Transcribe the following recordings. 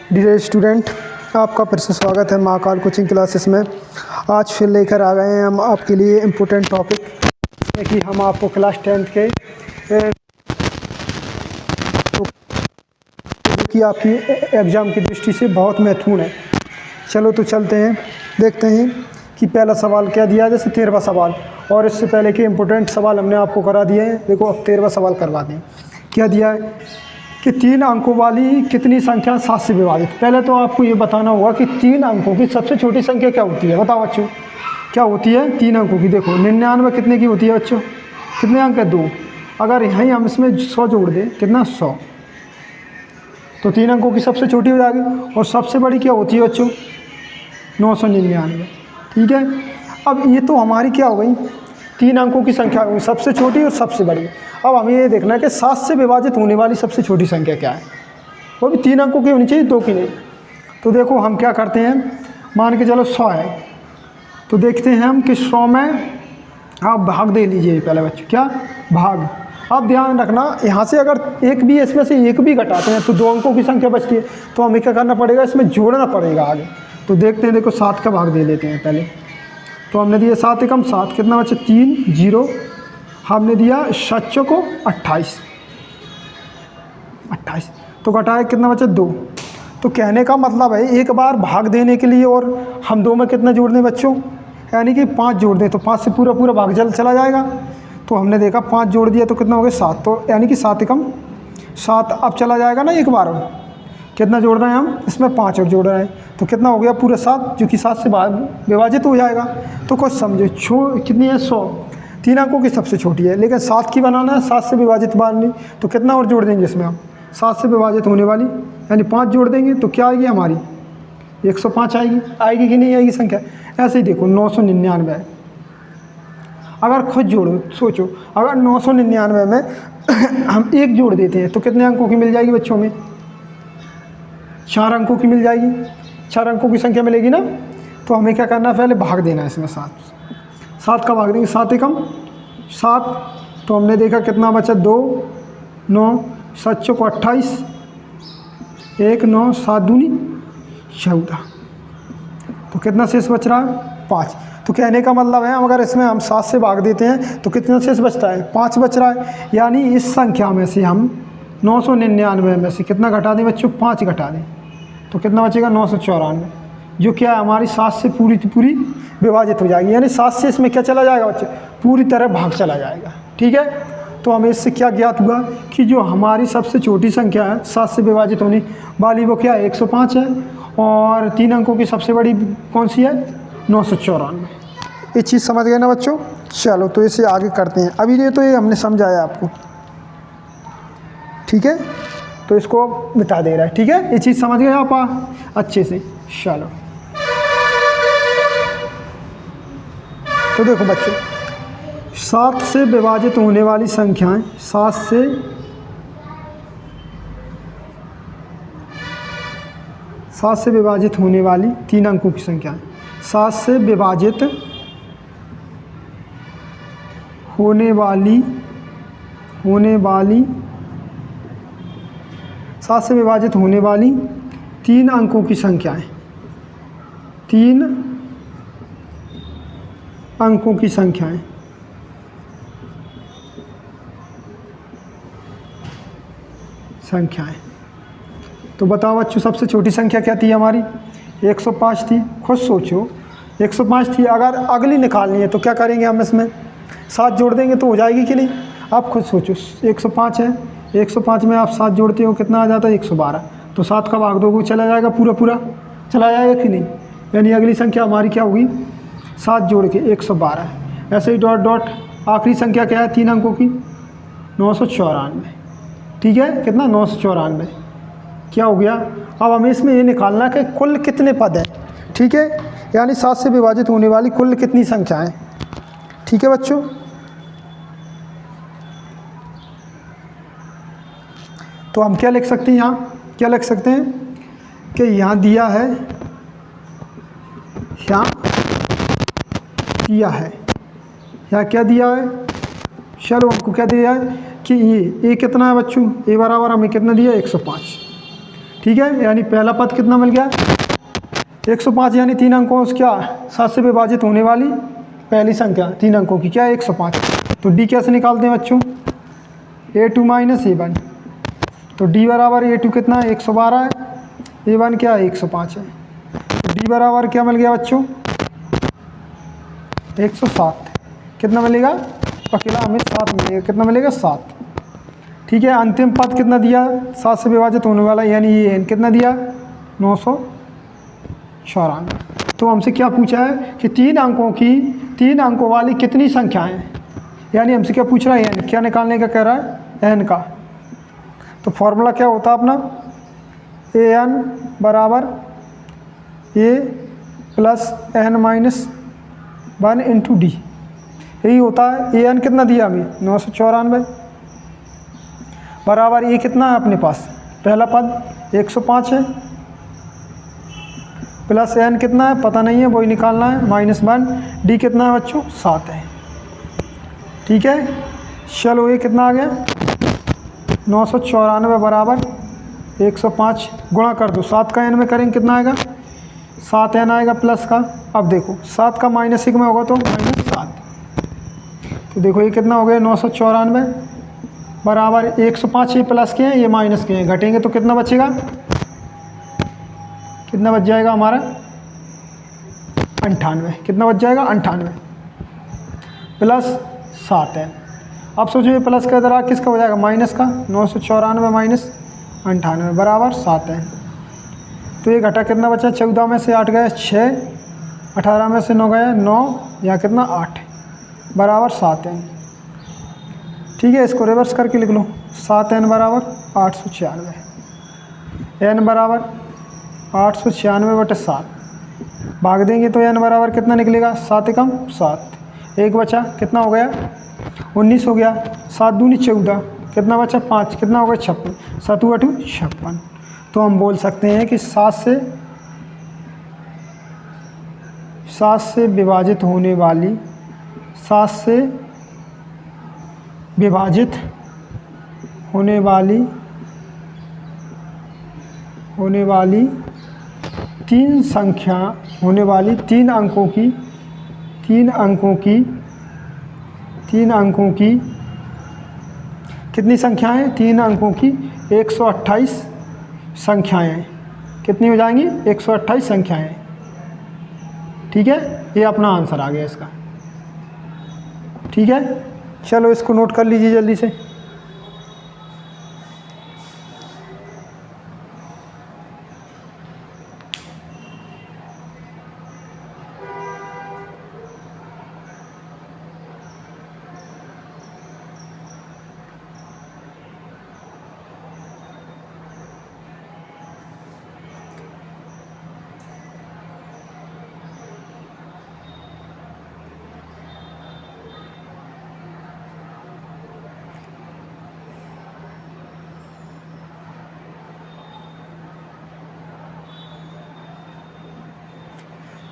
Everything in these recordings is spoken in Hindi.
डियर स्टूडेंट, आपका फिर से स्वागत है महाकाल कोचिंग क्लासेस में। आज फिर लेकर आ गए हैं हम आपके लिए इम्पोर्टेंट टॉपिक, जिसमें कि हम आपको क्लास 10th के जो कि आपकी एग्ज़ाम की दृष्टि से बहुत महत्वपूर्ण है। चलो तो चलते हैं, देखते हैं कि पहला सवाल क्या दिया है। जैसे 13वां सवाल, और इससे पहले के इम्पोर्टेंट सवाल हमने आपको करा दिए हैं। देखो अब 13वां सवाल करवा दें। क्या दिया है कि 3 अंकों वाली कितनी संख्या 7 से विभाजित। पहले तो आपको ये बताना होगा कि 3 अंकों की सबसे छोटी संख्या क्या होती है। बताओ बच्चों, क्या होती है 3 अंकों की। देखो 99 कितने की होती है बच्चों, कितने अंक है 2। अगर यहीं हम इसमें 100 जोड़ दें, कितना 100, तो 3 अंकों की सबसे छोटी हो जाएगी। और सबसे बड़ी क्या होती है बच्चों, 999। ठीक है, अब ये तो हमारी क्या हो गई, 3 अंकों की संख्या हो गई, सबसे छोटी और सबसे बड़ी। अब हमें ये देखना है कि 7 से विभाजित होने वाली सबसे छोटी संख्या क्या है। वो भी 3 अंकों की होनी चाहिए, 2 की नहीं। तो देखो हम क्या करते हैं, मान के चलो 100 है, तो देखते हैं हम कि 100 में आप भाग दे लीजिए पहले बच्चों, क्या भाग। अब ध्यान रखना, यहाँ से अगर एक भी इसमें से एक भी घटाते हैं तो 2 अंकों की संख्या बचती है, तो हमें क्या करना पड़ेगा, इसमें जोड़ना पड़ेगा आगे। तो देखते हैं, देखो 7 का भाग दे लेते हैं पहले। तो हमने दिया 7 एकम 7, कितना बच्चा 3 0। हमने दिया 7 को 28, तो घटाया कितना बचा 2। तो कहने का मतलब है एक बार भाग देने के लिए और हम 2 में कितना जोड़ दें बच्चों, यानी कि 5 जोड़ दें, तो 5 से पूरा पूरा भाग चला जाएगा। तो हमने देखा 5 जोड़ दिया तो कितना हो गया 7, तो यानी कि 7 एकम 7 अब चला जाएगा ना एक बार। कितना जोड़ रहे हैं हम, इसमें 5 और जोड़ रहे हैं, तो कितना हो गया पूरा 7, जो कि 7 से विभाजित हो जाएगा। तो कुछ समझो, कितनी है 100, 3 अंकों की सबसे छोटी है, लेकिन 7 की बनाना है, 7 से विभाजित बनानी। तो कितना और जोड़ देंगे इसमें हम, 7 से विभाजित होने वाली यानी 5 जोड़ देंगे, तो क्या आएगी हमारी 105 आएगी कि नहीं आएगी संख्या। ऐसे ही देखो 999 है, अगर खुद जोड़ो, सोचो अगर 999 में हम 1 जोड़ देते हैं तो कितने अंकों की मिल जाएगी बच्चों में, 4 अंकों की मिल जाएगी। 4 अंकों की संख्या मिलेगी ना। तो हमें क्या करना है, पहले भाग देना है इसमें 7 का भाग देंगे, 7 एकम 7। तो हमने देखा कितना बचा 2 9, 7 को 28, 1 9, 7 दूनी 14, तो कितना शेष बच रहा है 5। तो कहने का मतलब है अगर इसमें हम 7 से भाग देते हैं तो कितना शेष बचता है 5 बच रहा है। यानी इस संख्या में से हम 999 में से कितना घटा दें बच्चों, 5 घटा दें, तो कितना बचेगा 994, जो क्या है हमारी 7 से पूरी पूरी विभाजित हो जाएगी। यानी 7 से इसमें क्या चला जाएगा बच्चे, पूरी तरह भाग चला जाएगा। ठीक है, तो हमें इससे क्या ज्ञात हुआ कि जो हमारी सबसे छोटी संख्या है 7 से विभाजित होने वाली वो क्या है 105 है, और 3 अंकों की सबसे बड़ी कौन सी है 994। ये चीज़ समझ गए ना बच्चों। चलो तो इसे आगे करते हैं। अभी ये तो ये हमने समझाया आपको, ठीक है, तो इसको मिटा दे रहा है। ठीक है, ये चीज़ समझ गए आप अच्छे से। चलो तो देखो बच्चों, 7 से विभाजित होने वाली संख्याएं, 7 से विभाजित होने वाली 3 अंकों की संख्याएं, 7 से विभाजित होने वाली 7 से विभाजित होने वाली 3 अंकों की संख्याएं, 3 अंकों की संख्याएं, तो बताओ बच्चों सबसे छोटी संख्या क्या थी हमारी 105 थी। खुद सोचो 105 थी, अगर अगली निकालनी है तो क्या करेंगे हम, इसमें 7 जोड़ देंगे तो हो जाएगी कि नहीं। आप खुद सोचो 105 है, 105 में आप 7 जोड़ते हो कितना आ जाता है 112, तो 7 का भाग दोगे चला जाएगा, पूरा चला जाएगा कि नहीं। यानी अगली संख्या हमारी क्या होगी 7 जोड़ के 112। ऐसे ही डॉट डॉट आखिरी संख्या क्या है 3 अंकों की 994। ठीक है, कितना 994 क्या हो गया। अब हमें इसमें ये निकालना कि कुल कितने पद हैं। ठीक है, यानी 7 से विभाजित होने वाली कुल कितनी संख्याएं। ठीक है बच्चों, तो हम क्या लिख सकते हैं, यहाँ क्या लिख सकते हैं कि यहाँ दिया है, यहाँ दिया है, यहाँ क्या दिया है, चलो हमको क्या दिया है कि ये कितना है बच्चों, ए बराबर हमें कितना दिया 105। ठीक है, यानी पहला पद कितना मिल गया 105, यानी 3 अंकों से क्या 7 से विभाजित होने वाली पहली संख्या 3 अंकों की क्या है 105। तो डी कैसे निकालते हैं बच्चों, A2 माइनस A1। तो डी बराबर A2 कितना है 112 है, A1 क्या है 105 है। तो डी बराबर क्या मिल गया बच्चों 107। कितना मिलेगा, अकेला हमें 7 मिलेगा, कितना मिलेगा 7। ठीक है, अंतिम पद कितना दिया 7 से विभाजित होने वाला, यानी ये कितना दिया 994। तो हमसे क्या पूछा है कि 3 अंकों वाली कितनी संख्याएं हैं, यानी हमसे क्या पूछ रहा है n, क्या निकालने का कह रहा है n का। तो फॉर्मूला क्या होता है अपना, an बराबर a plus n minus 1 into D, यही होता है। an कितना दिया हमें 994 बराबर ये कितना है अपने पास, पहला पद 105 है, प्लस n कितना है पता नहीं है, वही निकालना है माइनस 1, डी कितना है बच्चों 7 है। ठीक है, चलो ये कितना आ गया 994 बराबर 105 गुणा कर दो 7 का n में करेंगे कितना आएगा 7n आएगा प्लस का। अब देखो 7 का -1 में होगा तो -7। तो देखो ये कितना हो गया 994 बराबर 105, ये प्लस के हैं ये माइनस के हैं, घटेंगे तो कितना बचेगा, कितना बच जाएगा हमारा 98। कितना बच जाएगा 98 प्लस 7n। अब सोचो ये प्लस का इधर आ किसका हो जाएगा माइनस का, 994 माइनस 98 बराबर 7n। तो ये घटा कितना बचा, 14 में से 8 गया 6, 18 में से 9 गया 9, या कितना 8 बराबर 7n। ठीक है, इसको रिवर्स करके लिख लो, 7n बराबर 896, n बराबर 896/7 भाग देंगे तो n बराबर कितना निकलेगा 7 एकम 7, एक बचा कितना हो गया 19 हो गया, 7 दूनी 14, कितना बचा 5, कितना हो गया 56, 7 8 56। तो हम बोल सकते हैं कि 7 से विभाजित होने वाली 7 से विभाजित होने वाली 3 संख्या होने वाली 3 अंकों की कितनी संख्याएं, 3 अंकों की 128 संख्याएं, कितनी हो जाएंगी 128 संख्याएं। ठीक है, ये अपना आंसर आ गया इसका। ठीक है, चलो इसको नोट कर लीजिए जल्दी से।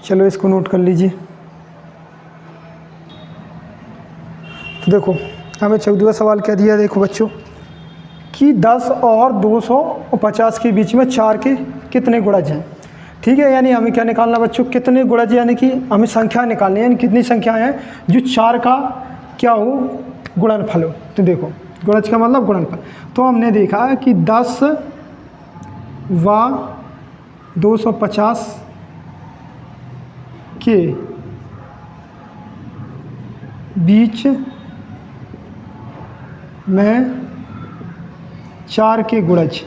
चलो इसको नोट कर लीजिए। तो देखो हमें 14वां सवाल क्या दिया, देखो बच्चों कि 10 और 250 के बीच में 4 के कितने गुणज हैं। ठीक है, यानी हमें क्या निकालना बच्चों, कितने गुणज, यानी कि हमें संख्या निकालनी है, यानी कितनी संख्याएं हैं जो 4 का क्या हो गुणनफल हो। तो देखो गुणज का मतलब गुणनफल। तो हमने देखा कि 10 व 250 के बीच में 4 के गुणज,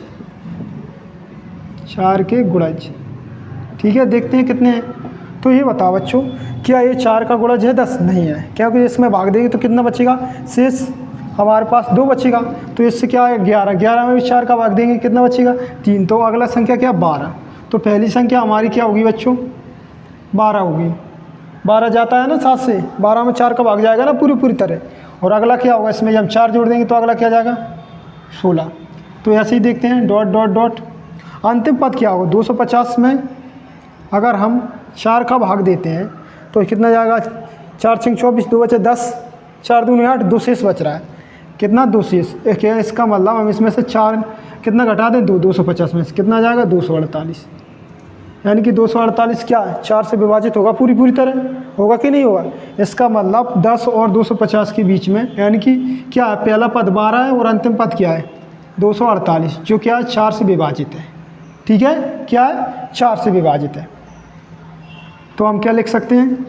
4 के गुणज। ठीक है, देखते हैं कितने हैं। तो ये बताओ बच्चों, क्या ये 4 का गुणज है 10? नहीं है, क्योंकि इसमें भाग देंगे तो कितना बचेगा, शेष हमारे पास 2 बचेगा। तो इससे क्या है 11, 11 में भी 4 का भाग देंगे कितना बचेगा 3। तो अगला संख्या क्या 12। तो पहली संख्या हमारी क्या होगी बच्चों 12 होगी। 12 जाता है ना 7 से, 12 में 4 का भाग जाएगा ना पूरी तरह। और अगला क्या होगा, इसमें जब 4 जोड़ देंगे तो अगला क्या जाएगा 16। तो ऐसे ही देखते हैं डॉट डॉट डॉट। अंतिम पद क्या होगा 250 में अगर हम 4 का भाग देते हैं तो कितना जाएगा, 4 6 24, 2 बचे 10, 4 दूनी 8, 2 शेष बच रहा है, कितना 2 शेष। इसका मतलब हम इसमें से 4 कितना घटा दें 250 में से कितना आ जाएगा 248, यानी कि 248 क्या है 4 से विभाजित होगा पूरी तरह, होगा कि नहीं होगा। इसका मतलब 10 और 250 के बीच में, यानी कि क्या है, पहला पद 12 है और अंतिम पद क्या है 248, जो क्या है 4 से विभाजित है। ठीक है, क्या है 4 से विभाजित है। तो हम क्या लिख सकते हैं,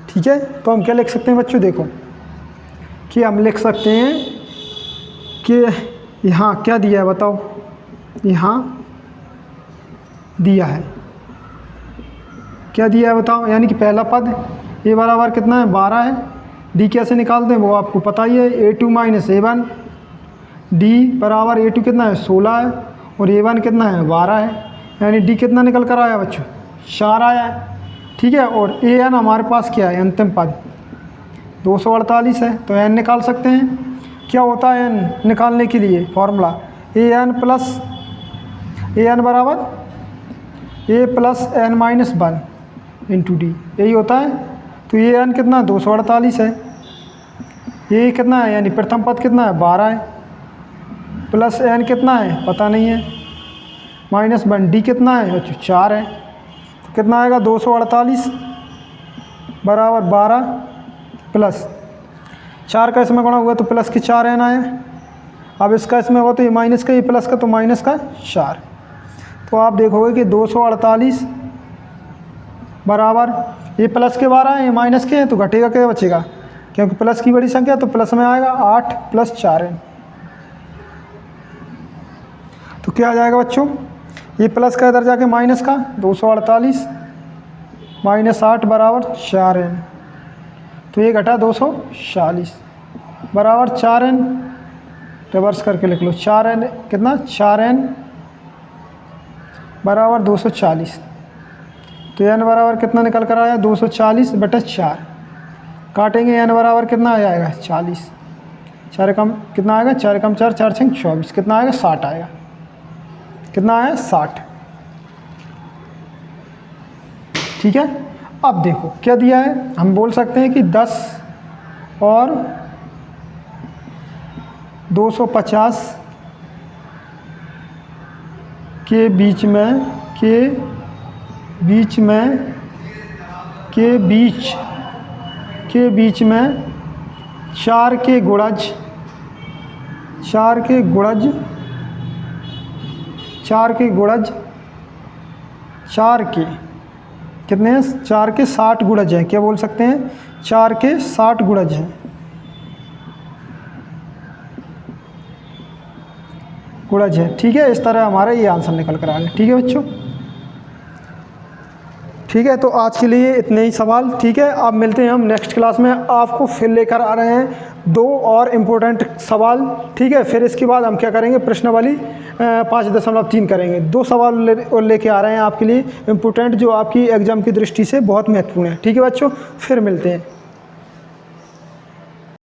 ठीक है, तो हम क्या लिख सकते हैं बच्चों, देखो कि हम लिख सकते हैं कि यहाँ क्या दिया है बताओ, यहाँ दिया है, क्या दिया है बताओ, यानी कि पहला पद ए बराबर कितना है 12 है, डी कैसे निकालते हैं वो आपको पता ही है, A2 माइनस A1, डी बराबर A2 कितना है 16 है और A1 कितना है 12 है, यानी डी कितना निकल कर आया बच्चों 4 आया है। ठीक है, और AN हमारे पास क्या है अंतिम पद 248 है, तो n निकाल सकते हैं। क्या होता है n निकालने के लिए फॉर्मूला AN प्लस AN बराबर A plus n minus 1 into D, यही होता है। तो AN कितना 248 है, ये कितना है यानी प्रथम पद कितना है 12 है, प्लस n कितना है पता नहीं है, माइनस 1 डी कितना है बच्चों 4 है, तो कितना आएगा 248 बराबर 12 प्लस 4 का इसमें गुणा हुआ तो प्लस के 4 n आया, अब इसका इसमें हुआ तो ये माइनस का, ये प्लस का, तो माइनस का 4। तो आप देखोगे कि 248 बराबर ये प्लस के 12 है, ये माइनस के हैं, तो घटेगा क्या बचेगा, क्योंकि प्लस की बड़ी संख्या तो प्लस में आएगा 8 प्लस 4n, तो क्या आ जाएगा बच्चों, ये प्लस का इधर जाके माइनस का 248 माइनस 8 बराबर 4n, तो ये घटा 240 बराबर 4n, रिवर्स करके लिख लो 4n कितना 4n बराबर 240, तो n बराबर कितना निकल कर आया 240 बटा 4, काटेंगे n बराबर कितना आ जाएगा 40, 4 कम कितना आएगा 4 कम 4 4 6 24, कितना आएगा 60 आएगा, कितना आया 60। ठीक है, अब देखो क्या दिया है, हम बोल सकते हैं कि 10 और 250 के बीच में के बीच में 4 के गुणज 4 के कितने हैं 4 के 60 गुणज हैं, क्या बोल सकते हैं 4 के 60 गुणज हैं, गुणज है। ठीक है, इस तरह हमारा ये आंसर निकल कर आ गया। ठीक है बच्चों, ठीक है, तो आज के लिए इतने ही सवाल। ठीक है, अब मिलते हैं हम नेक्स्ट क्लास में, आपको फिर लेकर आ रहे हैं 2 और इम्पोर्टेंट सवाल। ठीक है, फिर इसके बाद हम क्या करेंगे, प्रश्नावली 5.3 करेंगे। 2 सवाल लेके आ रहे हैं आपके लिए इम्पोर्टेंट, जो आपकी एग्ज़ाम की दृष्टि से बहुत महत्वपूर्ण है। ठीक है बच्चों, फिर मिलते हैं।